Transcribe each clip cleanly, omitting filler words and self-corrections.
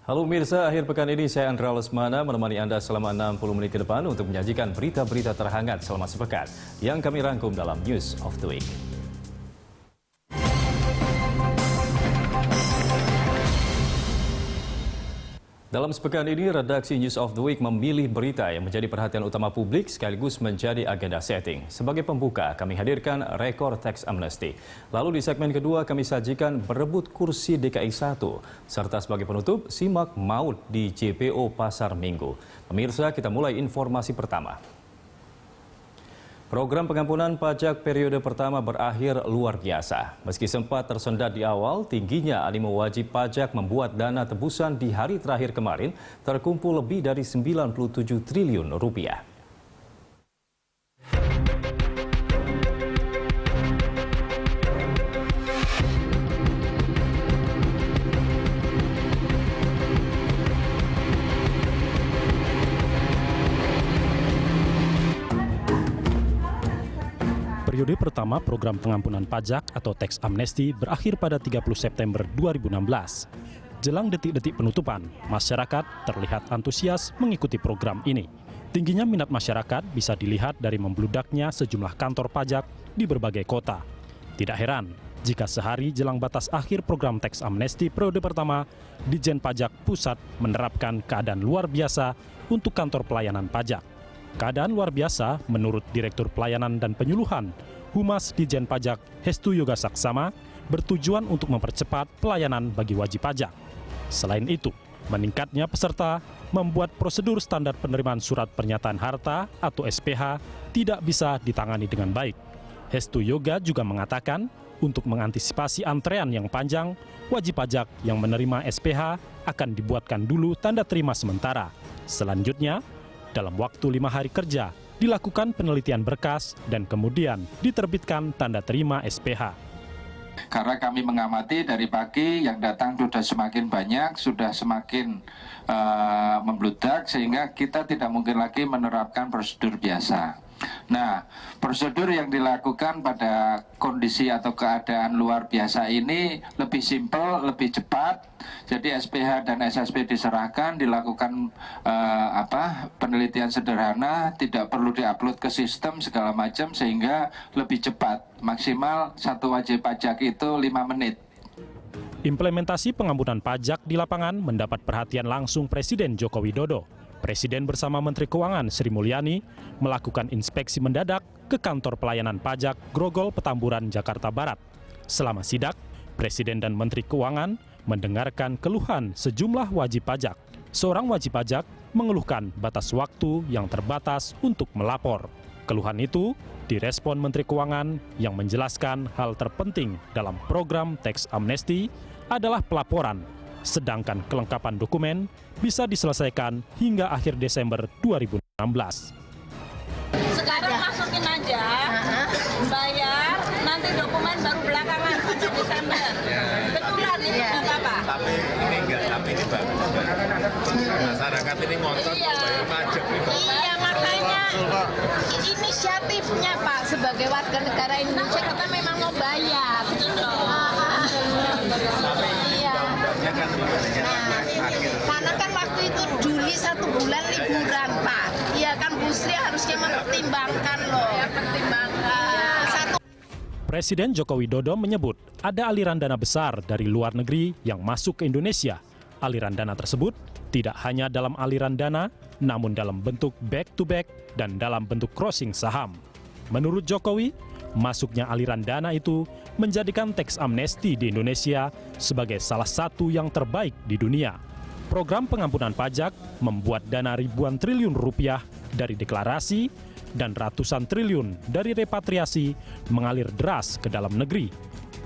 Halo Mirsa, akhir pekan ini saya Andra Lesmana menemani Anda selama 60 menit ke depan untuk menyajikan berita-berita terhangat selama sepekan yang kami rangkum dalam News of the Week. Dalam sepekan ini, redaksi News of the Week memilih berita yang menjadi perhatian utama publik sekaligus menjadi agenda setting. Sebagai pembuka, kami hadirkan rekor teks amnesti. Lalu di segmen kedua, kami sajikan berebut kursi DKI 1. Serta sebagai penutup, simak maut di JPO Pasar Minggu. Pemirsa, kita mulai informasi pertama. Program pengampunan pajak periode pertama berakhir luar biasa. Meski sempat tersendat di awal, tingginya animo wajib pajak membuat dana tebusan di hari terakhir kemarin terkumpul lebih dari 97 triliun rupiah. Periode pertama program pengampunan pajak atau teks amnesti berakhir pada 30 September 2016. Jelang detik-detik penutupan, masyarakat terlihat antusias mengikuti program ini. Tingginya minat masyarakat bisa dilihat dari membludaknya sejumlah kantor pajak di berbagai kota. Tidak heran jika sehari jelang batas akhir program teks amnesti periode pertama, Ditjen Pajak Pusat menerapkan keadaan luar biasa untuk kantor pelayanan pajak. Keadaan luar biasa menurut Direktur Pelayanan dan Penyuluhan Humas Ditjen Pajak Hestu Yoga Saksama bertujuan untuk mempercepat pelayanan bagi wajib pajak. Selain itu, meningkatnya peserta membuat prosedur standar penerimaan surat pernyataan harta atau SPH tidak bisa ditangani dengan baik. Hestu Yoga juga mengatakan untuk mengantisipasi antrean yang panjang, wajib pajak yang menerima SPH akan dibuatkan dulu tanda terima sementara. Selanjutnya, dalam waktu 5 hari kerja, dilakukan penelitian berkas dan kemudian diterbitkan tanda terima SPH. Karena kami mengamati dari pagi yang datang sudah semakin banyak, sudah semakin membludak, sehingga kita tidak mungkin lagi menerapkan prosedur biasa. Nah, prosedur yang dilakukan pada kondisi atau keadaan luar biasa ini lebih simpel, lebih cepat. Jadi SPH dan SSP diserahkan, dilakukan penelitian sederhana, tidak perlu diupload ke sistem segala macam sehingga lebih cepat. Maksimal satu wajib pajak itu 5 menit. Implementasi pengampunan pajak di lapangan mendapat perhatian langsung Presiden Joko Widodo. Presiden bersama Menteri Keuangan Sri Mulyani melakukan inspeksi mendadak ke kantor pelayanan pajak Grogol Petamburan, Jakarta Barat. Selama sidak, Presiden dan Menteri Keuangan mendengarkan keluhan sejumlah wajib pajak. Seorang wajib pajak mengeluhkan batas waktu yang terbatas untuk melapor. Keluhan itu direspon Menteri Keuangan yang menjelaskan hal terpenting dalam program teks amnesti adalah pelaporan, sedangkan kelengkapan dokumen bisa diselesaikan hingga akhir Desember 2016. Sekarang masukin aja, bayar, nanti dokumen baru belakangan pada Desember. Betulan itu nggak apa-apa. Tapi ini bagus. Masyarakat ini ngotot bayar pajak. Iya, makanya inisiatifnya Pak sebagai warga negara Indonesia kita memang mau bayar. Iya. Karena kan waktu itu Juli 1 bulan liburan Pak. Iya kan Bu Sri harusnya mempertimbangkan loh. Ya pertimbangkan. Presiden Joko Widodo menyebut ada aliran dana besar dari luar negeri yang masuk ke Indonesia. Aliran dana tersebut tidak hanya dalam aliran dana, namun dalam bentuk back-to-back dan dalam bentuk crossing saham. Menurut Jokowi, masuknya aliran dana itu menjadikan teks amnesti di Indonesia sebagai salah satu yang terbaik di dunia. Program pengampunan pajak membuat dana ribuan triliun rupiah dari deklarasi dan ratusan triliun dari repatriasi mengalir deras ke dalam negeri.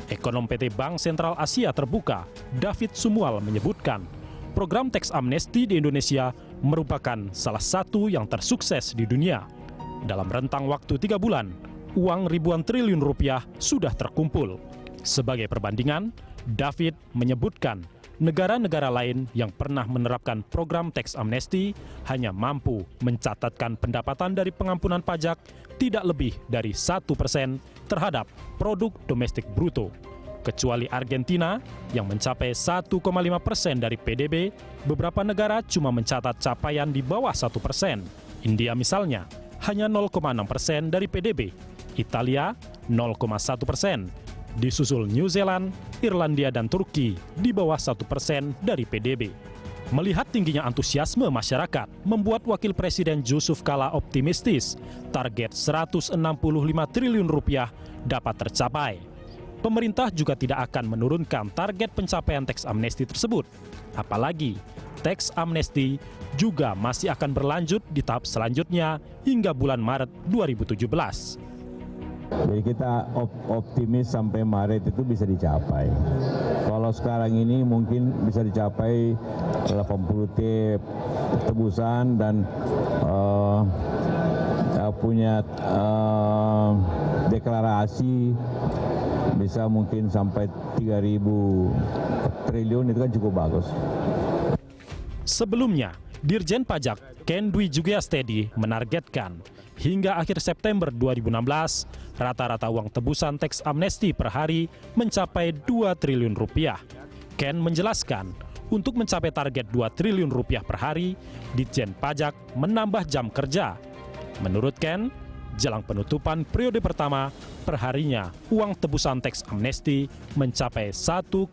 Ekonom PT Bank Sentral Asia Terbuka, David Sumual menyebutkan, program teks amnesti di Indonesia merupakan salah satu yang tersukses di dunia. Dalam rentang waktu 3 bulan, uang ribuan triliun rupiah sudah terkumpul. Sebagai perbandingan, David menyebutkan negara-negara lain yang pernah menerapkan program teks amnesti hanya mampu mencatatkan pendapatan dari pengampunan pajak tidak lebih dari 1% terhadap produk domestik bruto. Kecuali Argentina yang mencapai 1,5% dari PDB, beberapa negara cuma mencatat capaian di bawah 1%. India misalnya hanya 0,6% dari PDB, Italia 0,1%, disusul New Zealand, Irlandia dan Turki di bawah 1% dari PDB. Melihat tingginya antusiasme masyarakat, membuat Wakil Presiden Yusuf Kala optimistis target 165 triliun rupiah dapat tercapai. Pemerintah juga tidak akan menurunkan target pencapaian teks amnesti tersebut. Apalagi, teks amnesti juga masih akan berlanjut di tahap selanjutnya hingga bulan Maret 2017. Jadi kita optimis sampai Maret itu bisa dicapai. Kalau sekarang ini mungkin bisa dicapai 80 T tebusan dan punya deklarasi bisa mungkin sampai 3.000 triliun, itu kan cukup bagus. Sebelumnya, Dirjen Pajak Ken Dwi Jugeastedi menargetkan hingga akhir September 2016, rata-rata uang tebusan teks amnesti per hari mencapai 2 triliun rupiah. Ken menjelaskan, untuk mencapai target 2 triliun rupiah per hari, Ditjen Pajak menambah jam kerja. Menurut Ken, jelang penutupan periode pertama, perharinya uang tebusan teks amnesti mencapai 1,5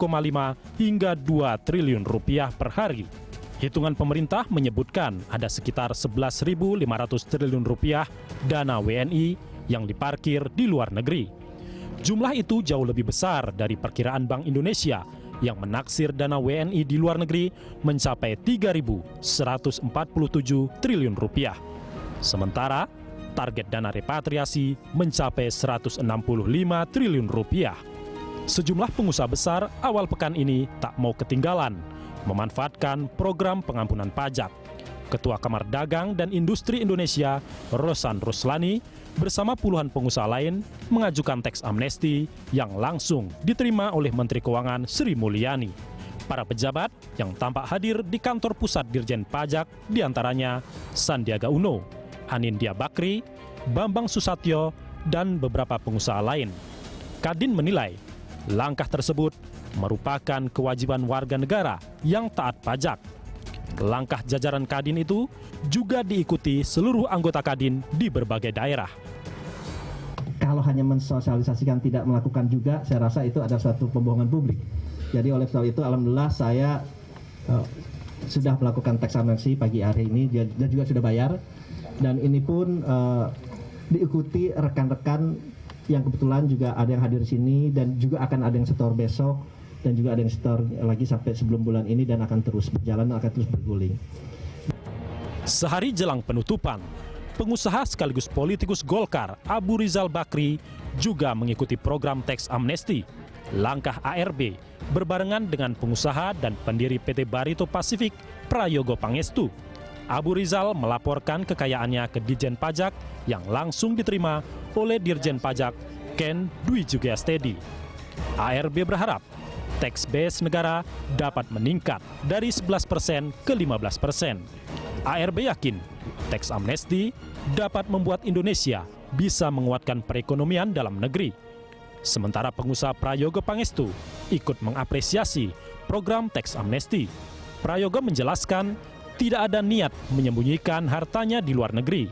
hingga 2 triliun rupiah per hari. Hitungan pemerintah menyebutkan ada sekitar 11.500 triliun rupiah dana WNI yang diparkir di luar negeri. Jumlah itu jauh lebih besar dari perkiraan Bank Indonesia yang menaksir dana WNI di luar negeri mencapai 3.147 triliun rupiah. Sementara target dana repatriasi mencapai 165 triliun rupiah. Sejumlah pengusaha besar awal pekan ini tak mau ketinggalan memanfaatkan program pengampunan pajak. Ketua Kamar Dagang dan Industri Indonesia, Rosan Ruslani, bersama puluhan pengusaha lain mengajukan teks amnesti yang langsung diterima oleh Menteri Keuangan Sri Mulyani. Para pejabat yang tampak hadir di kantor pusat Dirjen Pajak diantaranya Sandiaga Uno, Anindya Bakri, Bambang Susatyo, dan beberapa pengusaha lain. Kadin menilai langkah tersebut merupakan kewajiban warga negara yang taat pajak. Langkah jajaran Kadin itu juga diikuti seluruh anggota Kadin di berbagai daerah. Kalau hanya mensosialisasikan tidak melakukan juga, saya rasa itu adalah suatu pembohongan publik. Jadi oleh sebab itu, alhamdulillah saya sudah melakukan teks amnesti pagi hari ini dan juga sudah bayar. Dan ini pun diikuti rekan-rekan yang kebetulan juga ada yang hadir di sini dan juga akan ada yang setor besok dan juga ada yang setor lagi sampai sebelum bulan ini dan akan terus berjalan, akan terus berguling. Sehari jelang penutupan, pengusaha sekaligus politikus Golkar Abu Rizal Bakri juga mengikuti program teks amnesti. Langkah ARB berbarengan dengan pengusaha dan pendiri PT Barito Pasifik Prayogo Pangestu. Abu Rizal melaporkan kekayaannya ke Ditjen Pajak yang langsung diterima oleh Dirjen Pajak Ken Dwi Jugeastedi. ARB berharap tax base negara dapat meningkat dari 11% ke 15%. ARB yakin tax amnesti dapat membuat Indonesia bisa menguatkan perekonomian dalam negeri. Sementara pengusaha Prayogo Pangestu ikut mengapresiasi program tax amnesti. Prayogo menjelaskan tidak ada niat menyembunyikan hartanya di luar negeri.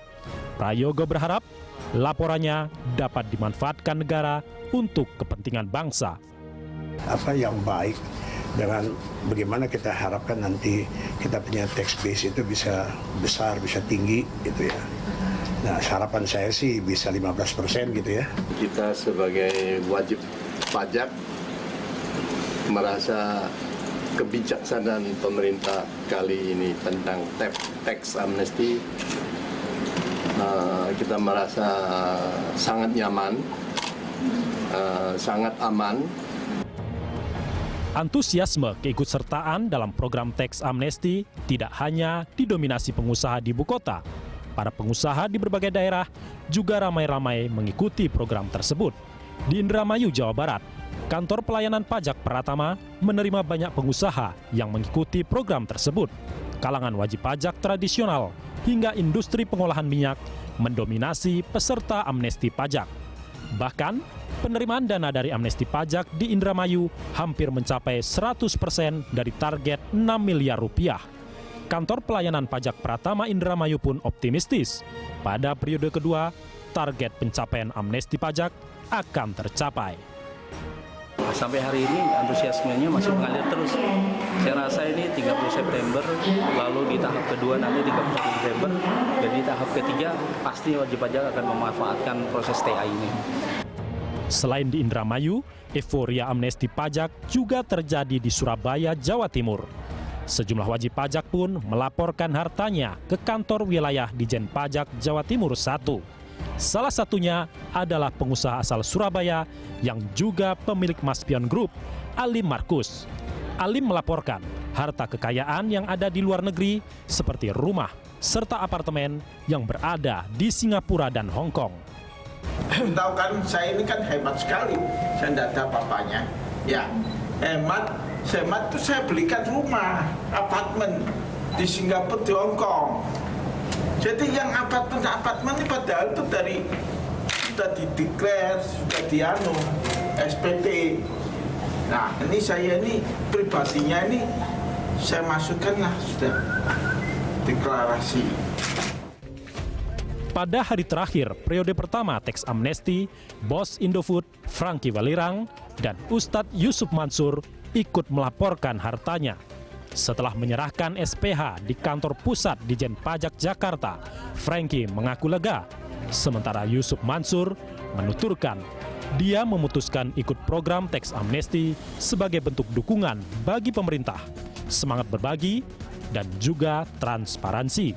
Prayogo berharap laporannya dapat dimanfaatkan negara untuk kepentingan bangsa. Apa yang baik dengan bagaimana kita harapkan nanti kita punya tax base itu bisa besar, bisa tinggi gitu ya. Nah, harapan saya sih bisa 15% gitu ya. Kita sebagai wajib pajak merasa kebijaksanaan pemerintah kali ini tentang tax amnesti, kita merasa sangat nyaman, sangat aman. Antusiasme keikutsertaan dalam program tax amnesti tidak hanya didominasi pengusaha di ibu kota. Para pengusaha di berbagai daerah juga ramai-ramai mengikuti program tersebut. Di Indramayu, Jawa Barat, Kantor Pelayanan Pajak Pratama menerima banyak pengusaha yang mengikuti program tersebut. Kalangan wajib pajak tradisional hingga industri pengolahan minyak mendominasi peserta amnesti pajak. Bahkan, Penerimaan dana dari amnesti pajak di Indramayu hampir mencapai 100% dari target 6 miliar rupiah. Kantor Pelayanan Pajak Pratama Indramayu pun optimistis. Pada periode kedua, target pencapaian amnesti pajak akan tercapai. Sampai hari ini antusiasmenya masih mengalir terus. Saya rasa ini 30 September, lalu di tahap kedua nanti 31 Desember, dan di tahap ketiga pasti wajib pajak akan memanfaatkan proses TA ini. Selain di Indramayu, euforia amnesti pajak juga terjadi di Surabaya, Jawa Timur. Sejumlah wajib pajak pun melaporkan hartanya ke kantor wilayah Dijen Pajak Jawa Timur 1. Salah satunya adalah pengusaha asal Surabaya yang juga pemilik Maspion Group, Alim Markus. Alim melaporkan harta kekayaan yang ada di luar negeri seperti rumah serta apartemen yang berada di Singapura dan Hong Kong. Tahu kan, saya ini kan hemat sekali, saya tidak ada apa-apanya. Ya, hemat tuh saya belikan rumah, apartemen di Singapura, di Hong Kong. Jadi yang apartemen ini padahal itu sudah dideklar, sudah SPT. Nah, ini saya ini pribadinya ini saya masukkanlah sudah deklarasi. Pada hari terakhir periode pertama teks amnesti, bos Indofood Franky Walirang dan Ustadz Yusuf Mansur ikut melaporkan hartanya. Setelah menyerahkan SPH di kantor pusat Dijen Pajak Jakarta, Franky mengaku lega. Sementara Yusuf Mansur menuturkan dia memutuskan ikut program teks amnesti sebagai bentuk dukungan bagi pemerintah, semangat berbagi, dan juga transparansi.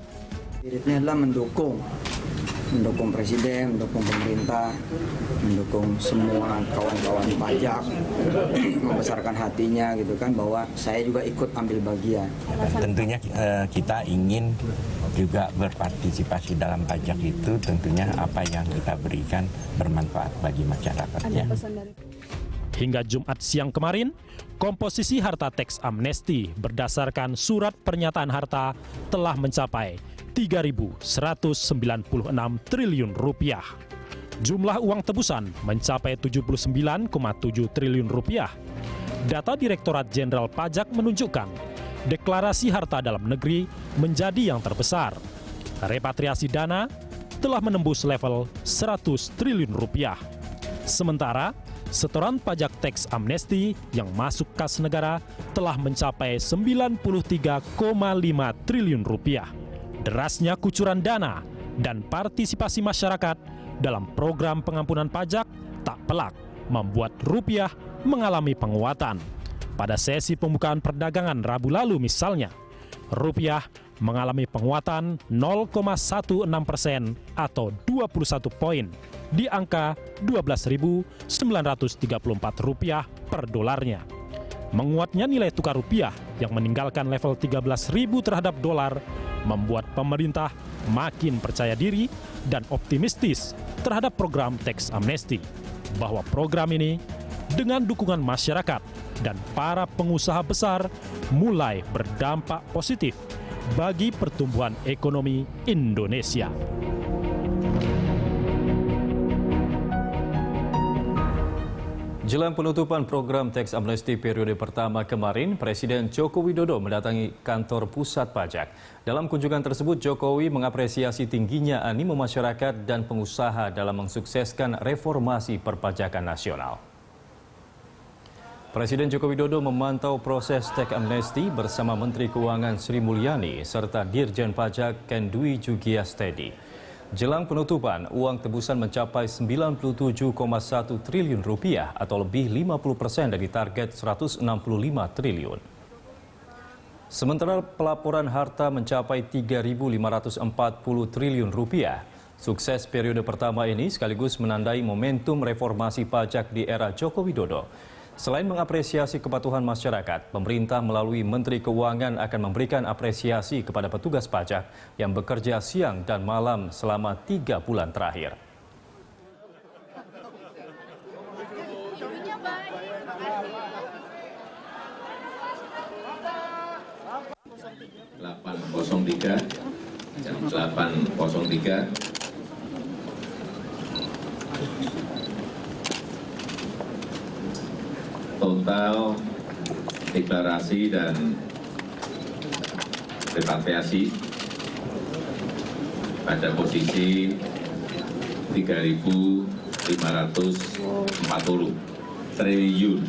Spiritnya adalah mendukung presiden, mendukung pemerintah, mendukung semua kawan-kawan pajak, membesarkan hatinya gitu kan, bahwa saya juga ikut ambil bagian. Tentunya kita ingin juga berpartisipasi dalam pajak itu, tentunya apa yang kita berikan bermanfaat bagi masyarakatnya. Hingga Jumat siang kemarin, komposisi harta teks amnesti berdasarkan surat pernyataan harta telah mencapai 3.196 triliun rupiah. Jumlah uang tebusan mencapai 79,7 triliun rupiah. Data Direktorat Jenderal Pajak menunjukkan deklarasi harta dalam negeri menjadi yang terbesar. Repatriasi dana telah menembus level 100 triliun rupiah. Sementara setoran pajak teks amnesti yang masuk kas negara telah mencapai 93,5 triliun rupiah. Derasnya kucuran dana dan partisipasi masyarakat dalam program pengampunan pajak tak pelak membuat rupiah mengalami penguatan. Pada sesi pembukaan perdagangan Rabu lalu misalnya, rupiah mengalami penguatan 0,16% atau 21 poin di angka Rp12.934 per dolarnya. Menguatnya nilai tukar rupiah yang meninggalkan level 13.000 terhadap dolar membuat pemerintah makin percaya diri dan optimistis terhadap program teks amnesti, bahwa program ini dengan dukungan masyarakat dan para pengusaha besar mulai berdampak positif bagi pertumbuhan ekonomi Indonesia. Jelang penutupan program teks amnesti periode pertama kemarin, Presiden Joko Widodo mendatangi kantor pusat pajak. Dalam kunjungan tersebut, Jokowi mengapresiasi tingginya animo masyarakat dan pengusaha dalam mensukseskan reformasi perpajakan nasional. Presiden Joko Widodo memantau proses teks amnesti bersama Menteri Keuangan Sri Mulyani serta Dirjen Pajak Ken Dwi Jugiastedi. Jelang penutupan, uang tebusan mencapai 97,1 triliun rupiah atau lebih 50% dari target 165 triliun. Sementara pelaporan harta mencapai 3.540 triliun rupiah. Sukses periode pertama ini sekaligus menandai momentum reformasi pajak di era Joko Widodo. Selain mengapresiasi kepatuhan masyarakat, pemerintah melalui Menteri Keuangan akan memberikan apresiasi kepada petugas pajak yang bekerja siang dan malam selama 3 bulan terakhir. Jam 8.03 deklarasi dan repatriasi pada posisi 3.540 triliun.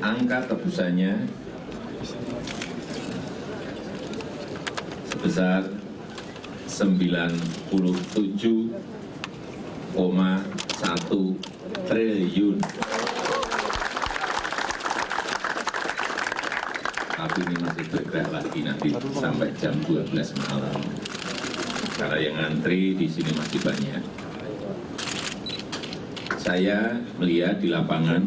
Angka tebusannya sebesar 97,1 triliun. Tapi ini masih bergerak lagi nanti sampai jam 12 malam. Karena yang ngantri di sini masih banyak. Saya melihat di lapangan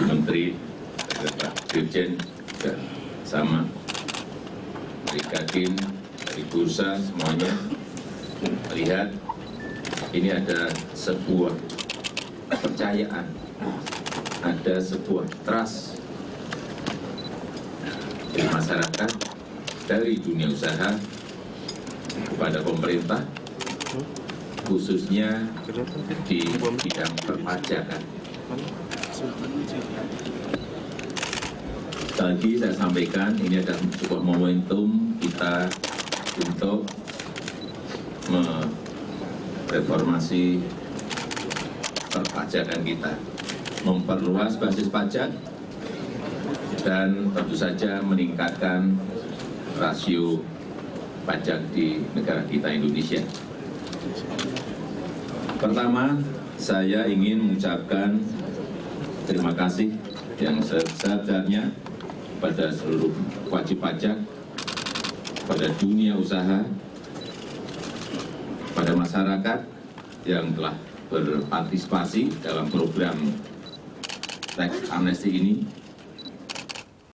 Menteri, Pak Dirjen juga sama, dari Kadin, dari Bursa, semuanya melihat ini ada sebuah kepercayaan, ada sebuah trust dari masyarakat, dari dunia usaha kepada pemerintah, khususnya di bidang perpajakan. Sekali lagi saya sampaikan, ini adalah sebuah momentum kita untuk mereformasi perpajakan kita, memperluas basis pajak, dan tentu saja meningkatkan rasio pajak di negara kita Indonesia. Pertama, saya ingin mengucapkan terima kasih yang sebesar-besarnya pada seluruh wajib pajak, pada dunia usaha, pada masyarakat yang telah berpartisipasi dalam program tax amnesty ini.